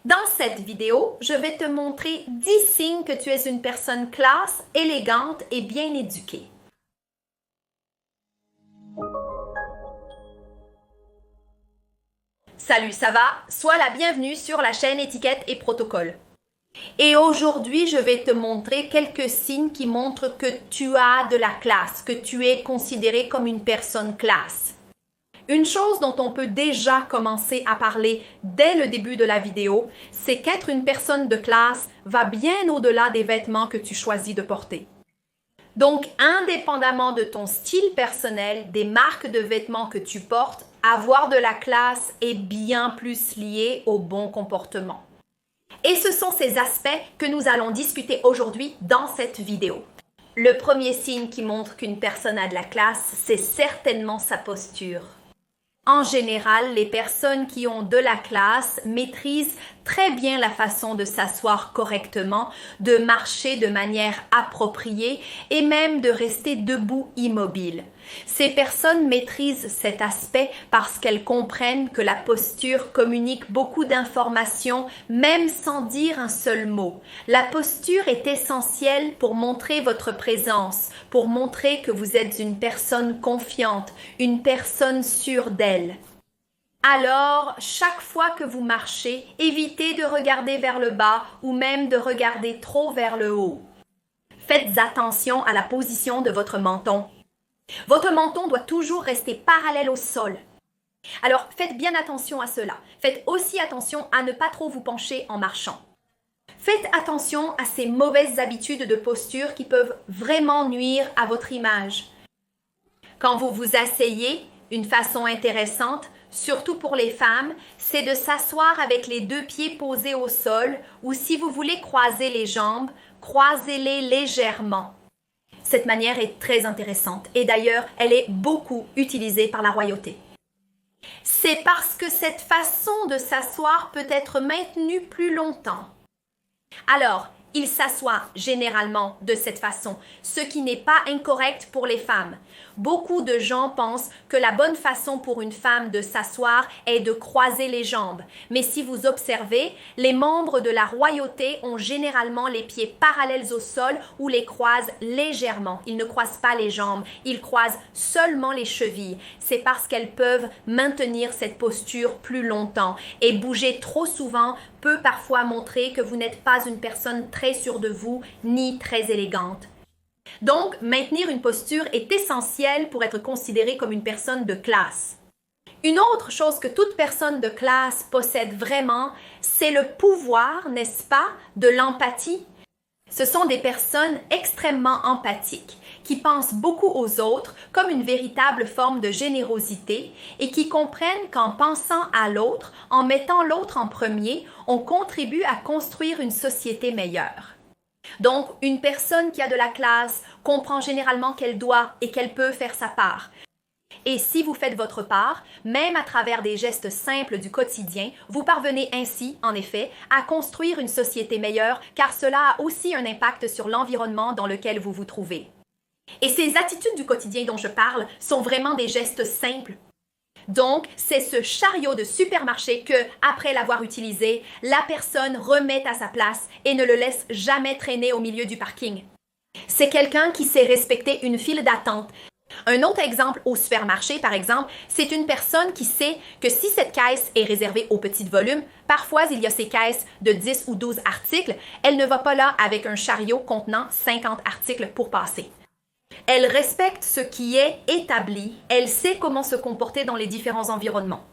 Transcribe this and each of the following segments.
Dans cette vidéo, je vais te montrer 10 signes que tu es une personne classe, élégante et bien éduquée. Salut, ça va? Sois la bienvenue sur la chaîne Étiquette et Protocole. Et aujourd'hui, je vais te montrer quelques signes qui montrent que tu as de la classe, que tu es considéré comme une personne classe. Une chose dont on peut déjà commencer à parler dès le début de la vidéo, c'est qu'être une personne de classe va bien au-delà des vêtements que tu choisis de porter. Donc, indépendamment de ton style personnel, des marques de vêtements que tu portes, avoir de la classe est bien plus lié au bon comportement. Et ce sont ces aspects que nous allons discuter aujourd'hui dans cette vidéo. Le premier signe qui montre qu'une personne a de la classe, c'est certainement sa posture. En général, les personnes qui ont de la classe maîtrisent très bien la façon de s'asseoir correctement, de marcher de manière appropriée et même de rester debout immobile. Ces personnes maîtrisent cet aspect parce qu'elles comprennent que la posture communique beaucoup d'informations, même sans dire un seul mot. La posture est essentielle pour montrer votre présence, pour montrer que vous êtes une personne confiante, une personne sûre d'elle. Alors, chaque fois que vous marchez, évitez de regarder vers le bas ou même de regarder trop vers le haut. Faites attention à la position de votre menton. Votre menton doit toujours rester parallèle au sol. Alors, faites bien attention à cela. Faites aussi attention à ne pas trop vous pencher en marchant. Faites attention à ces mauvaises habitudes de posture qui peuvent vraiment nuire à votre image. Quand vous vous asseyez, une façon intéressante, surtout pour les femmes, c'est de s'asseoir avec les deux pieds posés au sol ou si vous voulez croiser les jambes, croisez-les légèrement. Cette manière est très intéressante et d'ailleurs, elle est beaucoup utilisée par la royauté. C'est parce que cette façon de s'asseoir peut être maintenue plus longtemps. Alors, il s'assoit généralement de cette façon, ce qui n'est pas incorrect pour les femmes. Beaucoup de gens pensent que la bonne façon pour une femme de s'asseoir est de croiser les jambes. Mais si vous observez, les membres de la royauté ont généralement les pieds parallèles au sol ou les croisent légèrement. Ils ne croisent pas les jambes, ils croisent seulement les chevilles. C'est parce qu'elles peuvent maintenir cette posture plus longtemps. Et bouger trop souvent peut parfois montrer que vous n'êtes pas une personne très sûre de vous ni très élégante. Donc, maintenir une posture est essentiel pour être considéré comme une personne de classe. Une autre chose que toute personne de classe possède vraiment, c'est le pouvoir, n'est-ce pas, de l'empathie. Ce sont des personnes extrêmement empathiques, qui pensent beaucoup aux autres comme une véritable forme de générosité et qui comprennent qu'en pensant à l'autre, en mettant l'autre en premier, on contribue à construire une société meilleure. Donc, une personne qui a de la classe comprend généralement qu'elle doit et qu'elle peut faire sa part. Et si vous faites votre part, même à travers des gestes simples du quotidien, vous parvenez ainsi, en effet, à construire une société meilleure car cela a aussi un impact sur l'environnement dans lequel vous vous trouvez. Et ces attitudes du quotidien dont je parle sont vraiment des gestes simples. Donc, c'est ce chariot de supermarché que, après l'avoir utilisé, la personne remet à sa place et ne le laisse jamais traîner au milieu du parking. C'est quelqu'un qui sait respecter une file d'attente. Un autre exemple au supermarché, par exemple, c'est une personne qui sait que si cette caisse est réservée aux petits volumes, parfois il y a ces caisses de 10 ou 12 articles, elle ne va pas là avec un chariot contenant 50 articles pour passer. Elle respecte ce qui est établi, elle sait comment se comporter dans les différents environnements.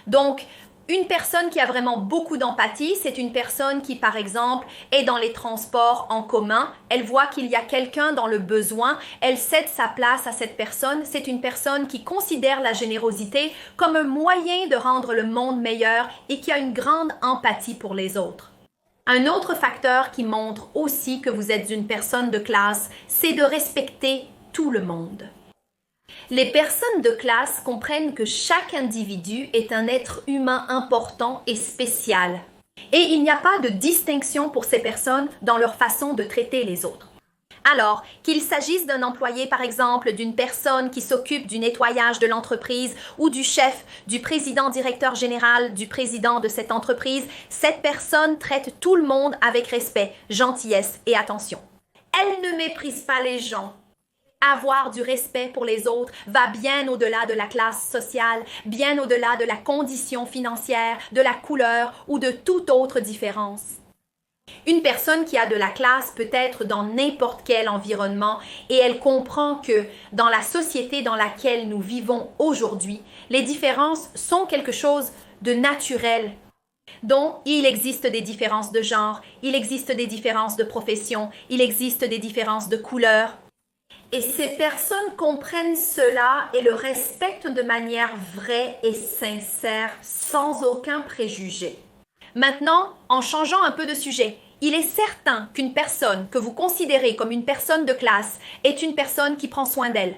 Donc, une personne qui a vraiment beaucoup d'empathie, c'est une personne qui, par exemple, est dans les transports en commun, elle voit qu'il y a quelqu'un dans le besoin, elle cède sa place à cette personne, c'est une personne qui considère la générosité comme un moyen de rendre le monde meilleur et qui a une grande empathie pour les autres. Un autre facteur qui montre aussi que vous êtes une personne de classe, c'est de respecter tout le monde. Les personnes de classe comprennent que chaque individu est un être humain important et spécial. Et il n'y a pas de distinction pour ces personnes dans leur façon de traiter les autres. Alors, qu'il s'agisse d'un employé, par exemple, d'une personne qui s'occupe du nettoyage de l'entreprise ou du chef, du président directeur général, du président de cette entreprise, cette personne traite tout le monde avec respect, gentillesse et attention. Elle ne méprise pas les gens. Avoir du respect pour les autres va bien au-delà de la classe sociale, bien au-delà de la condition financière, de la couleur ou de toute autre différence. Une personne qui a de la classe peut être dans n'importe quel environnement et elle comprend que dans la société dans laquelle nous vivons aujourd'hui, les différences sont quelque chose de naturel. Donc, il existe des différences de genre, il existe des différences de profession, il existe des différences de couleur. Et ces personnes comprennent cela et le respectent de manière vraie et sincère, sans aucun préjugé. Maintenant, en changeant un peu de sujet, il est certain qu'une personne que vous considérez comme une personne de classe est une personne qui prend soin d'elle.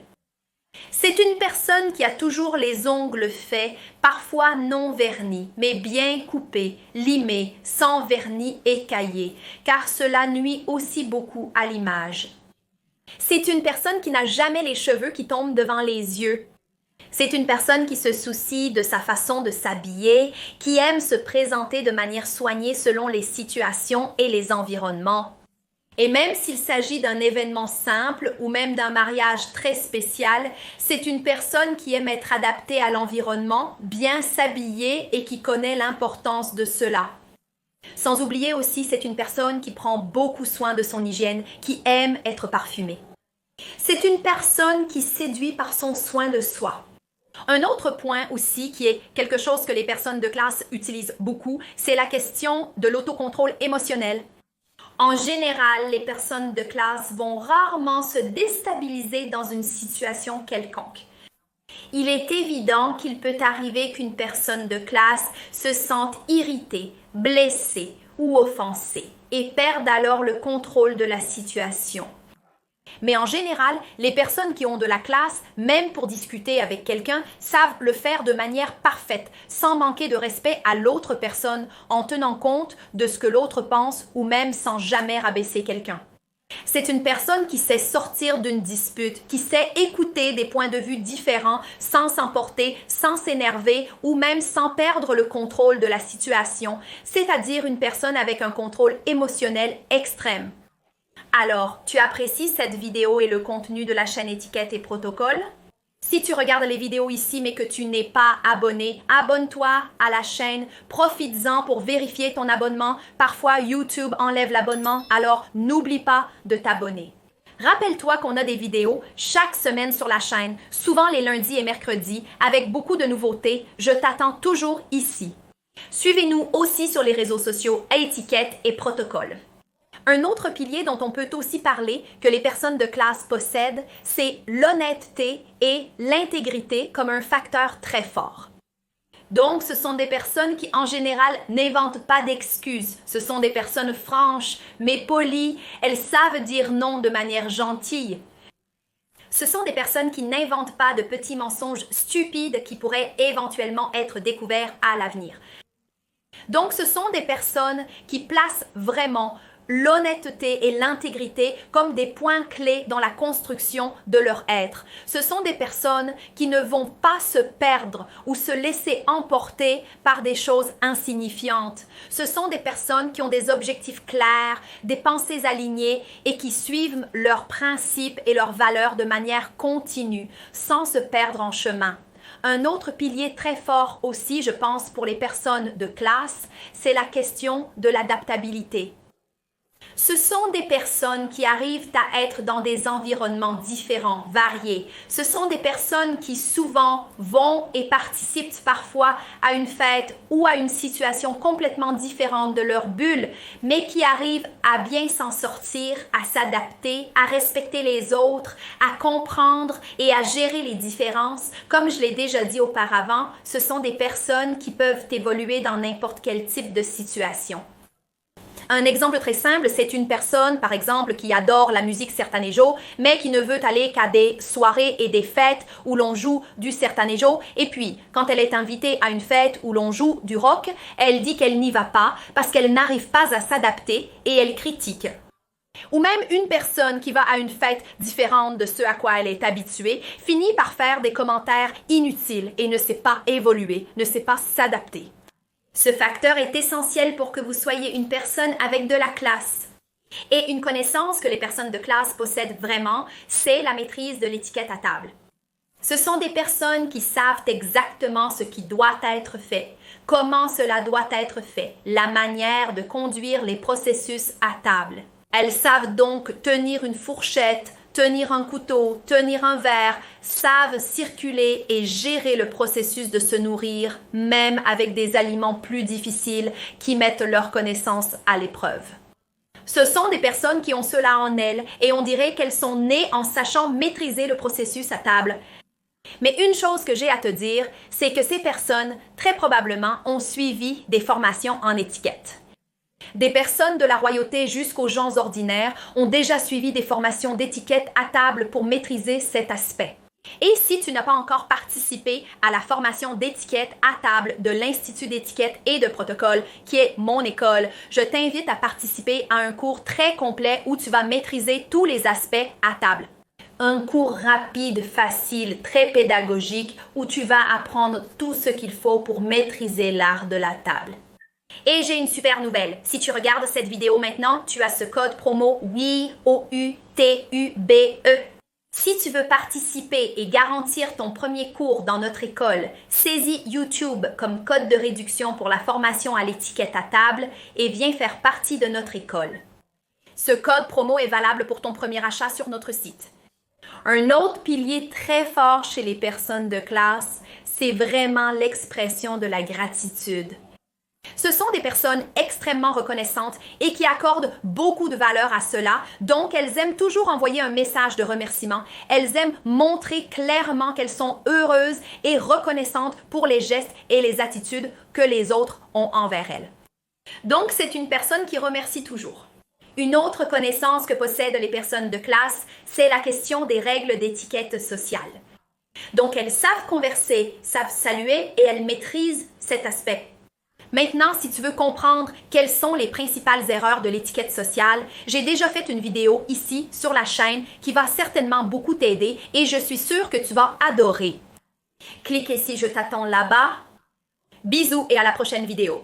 C'est une personne qui a toujours les ongles faits, parfois non vernis, mais bien coupés, limés, sans vernis écaillé, car cela nuit aussi beaucoup à l'image. C'est une personne qui n'a jamais les cheveux qui tombent devant les yeux. C'est une personne qui se soucie de sa façon de s'habiller, qui aime se présenter de manière soignée selon les situations et les environnements. Et même s'il s'agit d'un événement simple ou même d'un mariage très spécial, c'est une personne qui aime être adaptée à l'environnement, bien s'habiller et qui connaît l'importance de cela. Sans oublier aussi, c'est une personne qui prend beaucoup soin de son hygiène, qui aime être parfumée. C'est une personne qui séduit par son soin de soi. Un autre point aussi qui est quelque chose que les personnes de classe utilisent beaucoup, c'est la question de l'autocontrôle émotionnel. En général, les personnes de classe vont rarement se déstabiliser dans une situation quelconque. Il est évident qu'il peut arriver qu'une personne de classe se sente irritée, blessée ou offensée et perde alors le contrôle de la situation. Mais en général, les personnes qui ont de la classe, même pour discuter avec quelqu'un, savent le faire de manière parfaite, sans manquer de respect à l'autre personne, en tenant compte de ce que l'autre pense ou même sans jamais rabaisser quelqu'un. C'est une personne qui sait sortir d'une dispute, qui sait écouter des points de vue différents sans s'emporter, sans s'énerver ou même sans perdre le contrôle de la situation, c'est-à-dire une personne avec un contrôle émotionnel extrême. Alors, tu apprécies cette vidéo et le contenu de la chaîne Étiquette et Protocole? Si tu regardes les vidéos ici mais que tu n'es pas abonné, abonne-toi à la chaîne, profites-en pour vérifier ton abonnement. Parfois, YouTube enlève l'abonnement, alors n'oublie pas de t'abonner. Rappelle-toi qu'on a des vidéos chaque semaine sur la chaîne, souvent les lundis et mercredis, avec beaucoup de nouveautés. Je t'attends toujours ici. Suivez-nous aussi sur les réseaux sociaux à Étiquette et Protocole. Un autre pilier dont on peut aussi parler que les personnes de classe possèdent, c'est l'honnêteté et l'intégrité comme un facteur très fort. Donc, ce sont des personnes qui, en général, n'inventent pas d'excuses. Ce sont des personnes franches, mais polies. Elles savent dire non de manière gentille. Ce sont des personnes qui n'inventent pas de petits mensonges stupides qui pourraient éventuellement être découverts à l'avenir. Donc, ce sont des personnes qui placent vraiment l'honnêteté et l'intégrité comme des points clés dans la construction de leur être. Ce sont des personnes qui ne vont pas se perdre ou se laisser emporter par des choses insignifiantes. Ce sont des personnes qui ont des objectifs clairs, des pensées alignées et qui suivent leurs principes et leurs valeurs de manière continue, sans se perdre en chemin. Un autre pilier très fort aussi, je pense, pour les personnes de classe, c'est la question de l'adaptabilité. Ce sont des personnes qui arrivent à être dans des environnements différents, variés. Ce sont des personnes qui souvent vont et participent parfois à une fête ou à une situation complètement différente de leur bulle, mais qui arrivent à bien s'en sortir, à s'adapter, à respecter les autres, à comprendre et à gérer les différences. Comme je l'ai déjà dit auparavant, ce sont des personnes qui peuvent évoluer dans n'importe quel type de situation. Un exemple très simple, c'est une personne, par exemple, qui adore la musique sertanejo, mais qui ne veut aller qu'à des soirées et des fêtes où l'on joue du sertanejo. Et puis, quand elle est invitée à une fête où l'on joue du rock, elle dit qu'elle n'y va pas parce qu'elle n'arrive pas à s'adapter et elle critique. Ou même une personne qui va à une fête différente de ce à quoi elle est habituée finit par faire des commentaires inutiles et ne sait pas évoluer, ne sait pas s'adapter. Ce facteur est essentiel pour que vous soyez une personne avec de la classe. Et une connaissance que les personnes de classe possèdent vraiment, c'est la maîtrise de l'étiquette à table. Ce sont des personnes qui savent exactement ce qui doit être fait, comment cela doit être fait, la manière de conduire les processus à table. Elles savent donc tenir une fourchette, tenir un couteau, tenir un verre, savent circuler et gérer le processus de se nourrir, même avec des aliments plus difficiles qui mettent leurs connaissances à l'épreuve. Ce sont des personnes qui ont cela en elles et on dirait qu'elles sont nées en sachant maîtriser le processus à table. Mais une chose que j'ai à te dire, c'est que ces personnes, très probablement, ont suivi des formations en étiquette. Des personnes de la royauté jusqu'aux gens ordinaires ont déjà suivi des formations d'étiquette à table pour maîtriser cet aspect. Et si tu n'as pas encore participé à la formation d'étiquette à table de l'Institut d'étiquette et de protocole, qui est mon école, je t'invite à participer à un cours très complet où tu vas maîtriser tous les aspects à table. Un cours rapide, facile, très pédagogique où tu vas apprendre tout ce qu'il faut pour maîtriser l'art de la table. Et j'ai une super nouvelle. Si tu regardes cette vidéo maintenant, tu as ce code promo WOUTUBE. Si tu veux participer et garantir ton premier cours dans notre école, saisis YouTube comme code de réduction pour la formation à l'étiquette à table et viens faire partie de notre école. Ce code promo est valable pour ton premier achat sur notre site. Un autre pilier très fort chez les personnes de classe, c'est vraiment l'expression de la gratitude. Ce sont des personnes extrêmement reconnaissantes et qui accordent beaucoup de valeur à cela, donc elles aiment toujours envoyer un message de remerciement. Elles aiment montrer clairement qu'elles sont heureuses et reconnaissantes pour les gestes et les attitudes que les autres ont envers elles. Donc c'est une personne qui remercie toujours. Une autre connaissance que possèdent les personnes de classe, c'est la question des règles d'étiquette sociale. Donc elles savent converser, savent saluer et elles maîtrisent cet aspect. Maintenant, si tu veux comprendre quelles sont les principales erreurs de l'étiquette sociale, j'ai déjà fait une vidéo ici sur la chaîne qui va certainement beaucoup t'aider et je suis sûre que tu vas adorer. Clique ici, je t'attends là-bas. Bisous et à la prochaine vidéo.